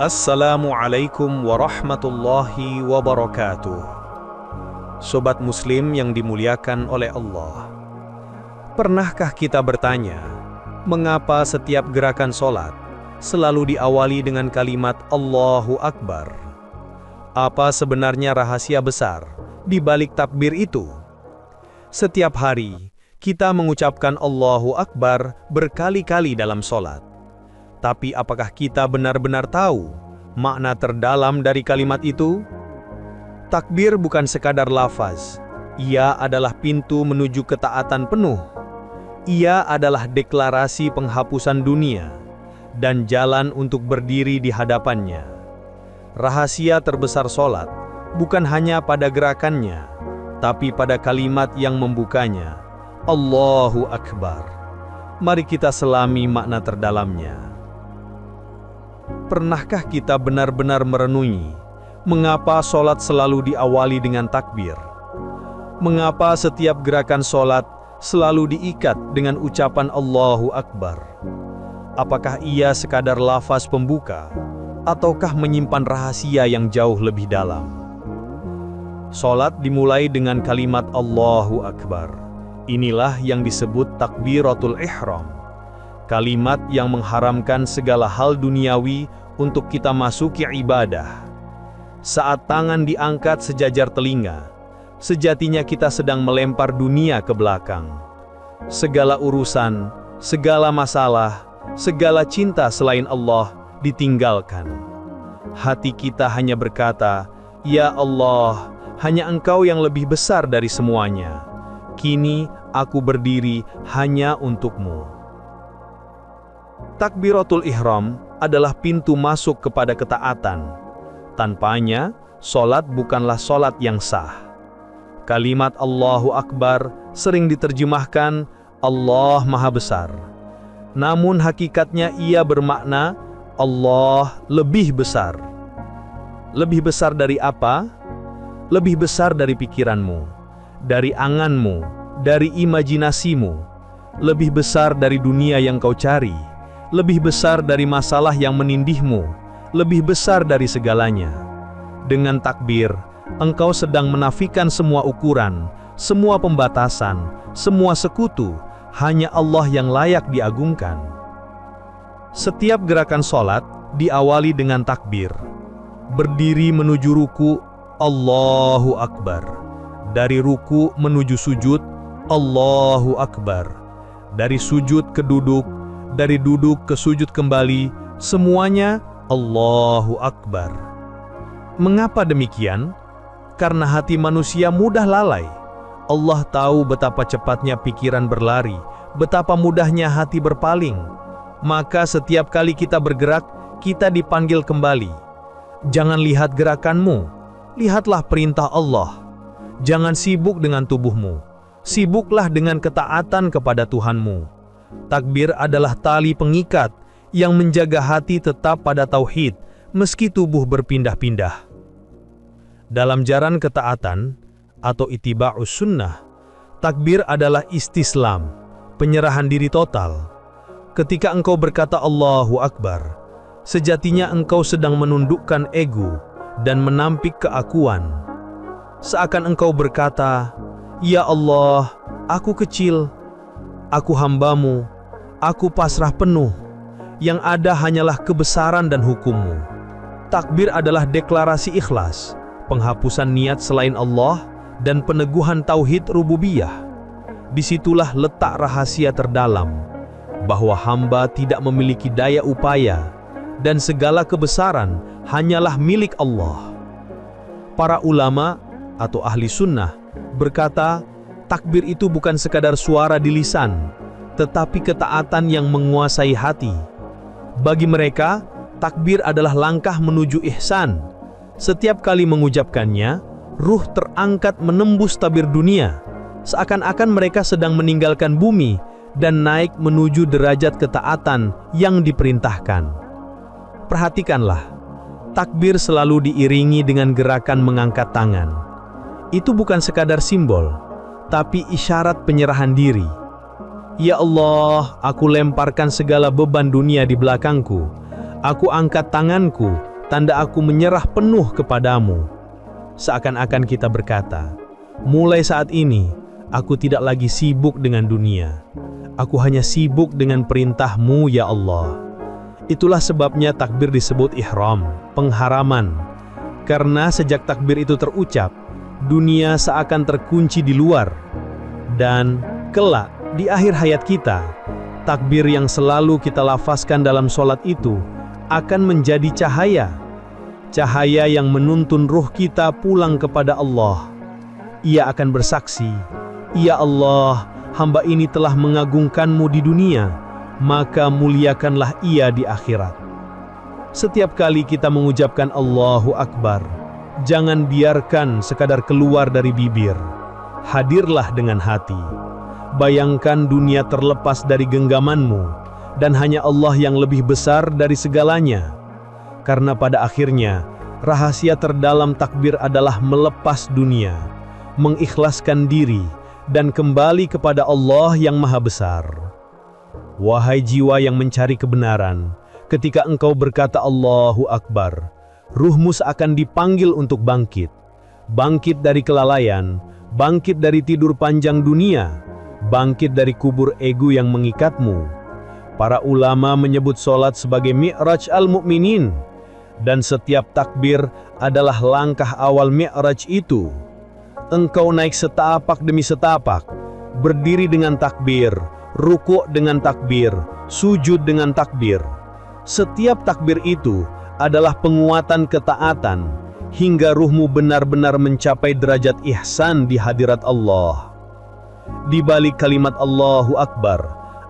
Assalamualaikum warahmatullahi wabarakatuh. Sobat Muslim yang dimuliakan oleh Allah, pernahkah kita bertanya, mengapa setiap gerakan sholat selalu diawali dengan kalimat Allahu Akbar? Apa sebenarnya rahasia besar di balik takbir itu? Setiap hari kita mengucapkan Allahu Akbar berkali-kali dalam sholat. Tapi apakah kita benar-benar tahu makna terdalam dari kalimat itu? Takbir bukan sekadar lafaz. Ia adalah pintu menuju ketaatan penuh. Ia adalah deklarasi penghapusan dunia dan jalan untuk berdiri di hadapannya. Rahasia terbesar sholat bukan hanya pada gerakannya, tapi pada kalimat yang membukanya. Allahu Akbar. Mari kita selami makna terdalamnya. Pernahkah kita benar-benar merenungi mengapa sholat selalu diawali dengan takbir? Mengapa setiap gerakan sholat selalu diikat dengan ucapan Allahu Akbar? Apakah ia sekadar lafaz pembuka, ataukah menyimpan rahasia yang jauh lebih dalam? Sholat dimulai dengan kalimat Allahu Akbar. Inilah yang disebut takbiratul ihram. Kalimat yang mengharamkan segala hal duniawi untuk kita masuki ibadah. Saat tangan diangkat sejajar telinga, sejatinya kita sedang melempar dunia ke belakang. Segala urusan, segala masalah, segala cinta selain Allah ditinggalkan. Hati kita hanya berkata, "Ya Allah, hanya Engkau yang lebih besar dari semuanya. Kini aku berdiri hanya untuk-Mu." Takbiratul ihram adalah pintu masuk kepada ketaatan. Tanpanya, sholat bukanlah sholat yang sah. Kalimat Allahu Akbar sering diterjemahkan Allah Maha Besar. Namun hakikatnya ia bermakna Allah lebih besar. Lebih besar dari apa? Lebih besar dari pikiranmu, dari anganmu, dari imajinasimu. Lebih besar dari dunia yang kau cari. Lebih besar dari masalah yang menindihmu, lebih besar dari segalanya. Dengan takbir, engkau sedang menafikan semua ukuran, semua pembatasan, semua sekutu, hanya Allah yang layak diagungkan. Setiap gerakan sholat diawali dengan takbir. Berdiri menuju ruku, Allahu Akbar. Dari ruku menuju sujud, Allahu Akbar. Dari sujud ke duduk, dari duduk ke sujud kembali, semuanya Allahu Akbar. Mengapa demikian? Karena hati manusia mudah lalai. Allah tahu betapa cepatnya pikiran berlari, betapa mudahnya hati berpaling. Maka setiap kali kita bergerak, kita dipanggil kembali. Jangan lihat gerakanmu, lihatlah perintah Allah. Jangan sibuk dengan tubuhmu, sibuklah dengan ketaatan kepada Tuhanmu. Takbir adalah tali pengikat yang menjaga hati tetap pada tauhid meski tubuh berpindah-pindah. Dalam jalan ketaatan atau ittiba'us sunnah, takbir adalah istislam, penyerahan diri total. Ketika engkau berkata Allahu Akbar, sejatinya engkau sedang menundukkan ego dan menampik keakuan. Seakan engkau berkata, "Ya Allah, aku kecil, aku hamba-Mu, aku pasrah penuh, yang ada hanyalah kebesaran dan hukum-Mu." Takbir adalah deklarasi ikhlas, penghapusan niat selain Allah, dan peneguhan tauhid rububiyah. Disitulah letak rahasia terdalam, bahwa hamba tidak memiliki daya upaya, dan segala kebesaran hanyalah milik Allah. Para ulama atau ahli sunnah berkata, takbir itu bukan sekadar suara di lisan, tetapi ketaatan yang menguasai hati. Bagi mereka, takbir adalah langkah menuju ihsan. Setiap kali mengucapkannya, ruh terangkat menembus tabir dunia, seakan-akan mereka sedang meninggalkan bumi dan naik menuju derajat ketaatan yang diperintahkan. Perhatikanlah, takbir selalu diiringi dengan gerakan mengangkat tangan. Itu bukan sekadar simbol, tapi isyarat penyerahan diri. Ya Allah, aku lemparkan segala beban dunia di belakangku. Aku angkat tanganku tanda aku menyerah penuh kepadamu. Seakan-akan kita berkata, mulai saat ini, aku tidak lagi sibuk dengan dunia. Aku hanya sibuk dengan perintah-Mu, ya Allah. Itulah sebabnya takbir disebut ihram, pengharaman. Karena sejak takbir itu terucap, dunia seakan terkunci di luar. Dan kelak, di akhir hayat kita, takbir yang selalu kita lafazkan dalam sholat itu akan menjadi cahaya. Cahaya yang menuntun ruh kita pulang kepada Allah. Ia akan bersaksi, "Ya Allah, hamba ini telah mengagungkan-Mu di dunia, maka muliakanlah ia di akhirat." Setiap kali kita mengucapkan Allahu Akbar, jangan biarkan sekadar keluar dari bibir. Hadirlah dengan hati. Bayangkan dunia terlepas dari genggaman-Mu, dan hanya Allah yang lebih besar dari segalanya. Karena pada akhirnya, rahasia terdalam takbir adalah melepas dunia, mengikhlaskan diri, dan kembali kepada Allah yang Maha Besar. Wahai jiwa yang mencari kebenaran, ketika engkau berkata Allahu Akbar, ruhmu seakan dipanggil untuk bangkit. Bangkit dari kelalaian, bangkit dari tidur panjang dunia, bangkit dari kubur ego yang mengikatmu. Para ulama menyebut sholat sebagai mi'raj al-mu'minin, dan setiap takbir adalah langkah awal mi'raj itu. Engkau naik setapak demi setapak, berdiri dengan takbir, rukuk dengan takbir, sujud dengan takbir. Setiap takbir itu adalah penguatan ketaatan, hingga ruhmu benar-benar mencapai derajat ihsan di hadirat Allah. Di balik kalimat Allahu Akbar,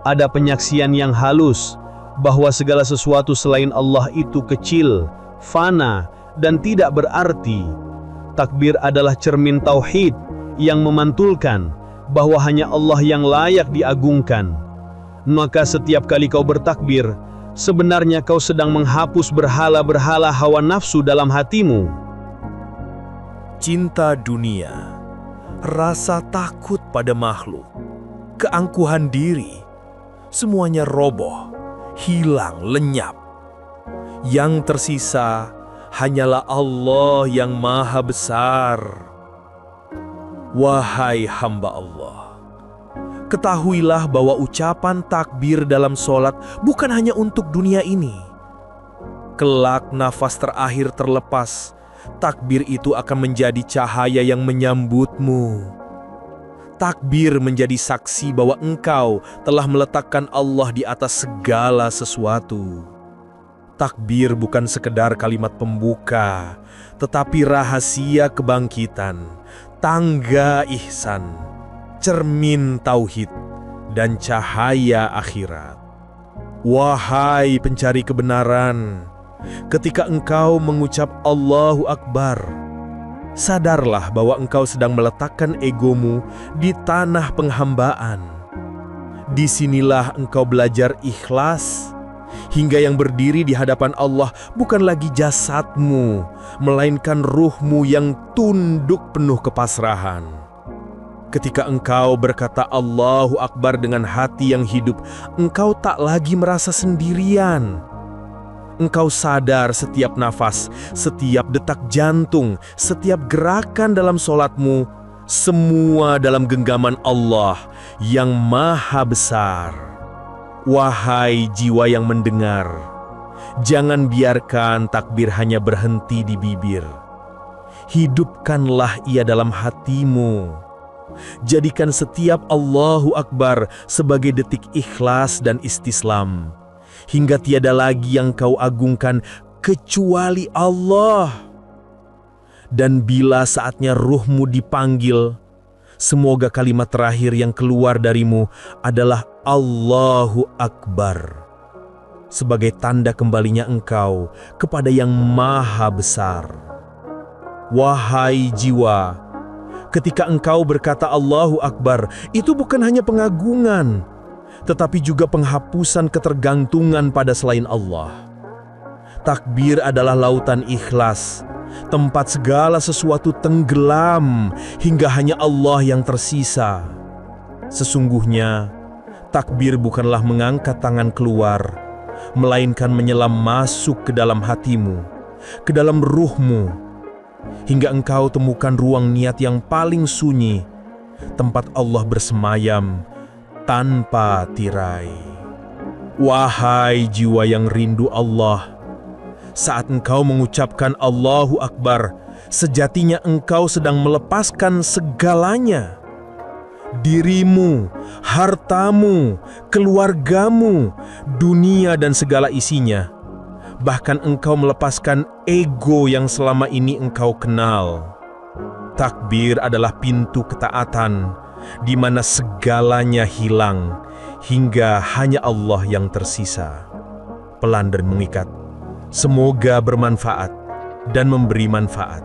ada penyaksian yang halus, bahwa segala sesuatu selain Allah itu kecil, fana, dan tidak berarti. Takbir adalah cermin tauhid yang memantulkan bahwa hanya Allah yang layak diagungkan. Maka setiap kali kau bertakbir, sebenarnya kau sedang menghapus berhala-berhala hawa nafsu dalam hatimu. Cinta dunia, rasa takut pada makhluk, keangkuhan diri, semuanya roboh, hilang, lenyap. Yang tersisa hanyalah Allah yang Maha Besar. Wahai hamba Allah, ketahuilah bahwa ucapan takbir dalam sholat bukan hanya untuk dunia ini. Kelak nafas terakhir terlepas, takbir itu akan menjadi cahaya yang menyambutmu. Takbir menjadi saksi bahwa engkau telah meletakkan Allah di atas segala sesuatu. Takbir bukan sekedar kalimat pembuka, tetapi rahasia kebangkitan, tangga ihsan, cermin tauhid, dan cahaya akhirat. Wahai pencari kebenaran, ketika engkau mengucap Allahu Akbar, sadarlah bahwa engkau sedang meletakkan egomu di tanah penghambaan. Disinilah engkau belajar ikhlas, hingga yang berdiri di hadapan Allah bukan lagi jasadmu, melainkan ruhmu yang tunduk penuh kepasrahan. Ketika engkau berkata Allahu Akbar dengan hati yang hidup, engkau tak lagi merasa sendirian. Engkau sadar setiap nafas, setiap detak jantung, setiap gerakan dalam sholatmu, semua dalam genggaman Allah yang Maha Besar. Wahai jiwa yang mendengar, jangan biarkan takbir hanya berhenti di bibir. Hidupkanlah ia dalam hatimu. Jadikan setiap Allahu Akbar sebagai detik ikhlas dan istislam, hingga tiada lagi yang kau agungkan kecuali Allah. Dan bila saatnya ruhmu dipanggil, semoga kalimat terakhir yang keluar darimu adalah Allahu Akbar, sebagai tanda kembalinya engkau kepada yang Maha Besar. Wahai jiwa, ketika engkau berkata Allahu Akbar, itu bukan hanya pengagungan, tetapi juga penghapusan ketergantungan pada selain Allah. Takbir adalah lautan ikhlas, tempat segala sesuatu tenggelam hingga hanya Allah yang tersisa. Sesungguhnya, takbir bukanlah mengangkat tangan keluar, melainkan menyelam masuk ke dalam hatimu, ke dalam ruhmu, hingga engkau temukan ruang niat yang paling sunyi, tempat Allah bersemayam tanpa tirai. Wahai jiwa yang rindu Allah, saat engkau mengucapkan Allahu Akbar, sejatinya engkau sedang melepaskan segalanya. Dirimu, hartamu, keluargamu, dunia dan segala isinya. Bahkan engkau melepaskan ego yang selama ini engkau kenal. Takbir adalah pintu ketaatan, di mana segalanya hilang, hingga hanya Allah yang tersisa. Pelan dan mengikat. Semoga bermanfaat dan memberi manfaat.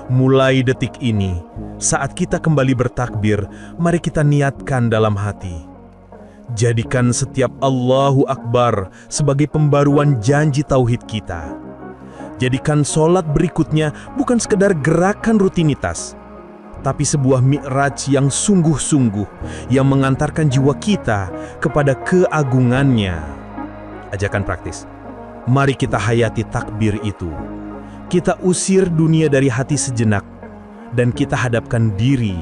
Mulai detik ini, saat kita kembali bertakbir, mari kita niatkan dalam hati. Jadikan setiap Allahu Akbar sebagai pembaruan janji tauhid kita. Jadikan sholat berikutnya bukan sekedar gerakan rutinitas, tapi sebuah mi'raj yang sungguh-sungguh, yang mengantarkan jiwa kita kepada keagungannya. Ajakan praktis. Mari kita hayati takbir itu. Kita usir dunia dari hati sejenak, dan kita hadapkan diri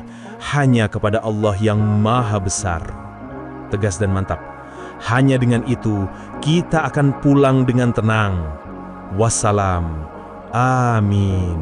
hanya kepada Allah yang Maha Besar. Tegas dan mantap. Hanya dengan itu, kita akan pulang dengan tenang. Wassalam. Amin.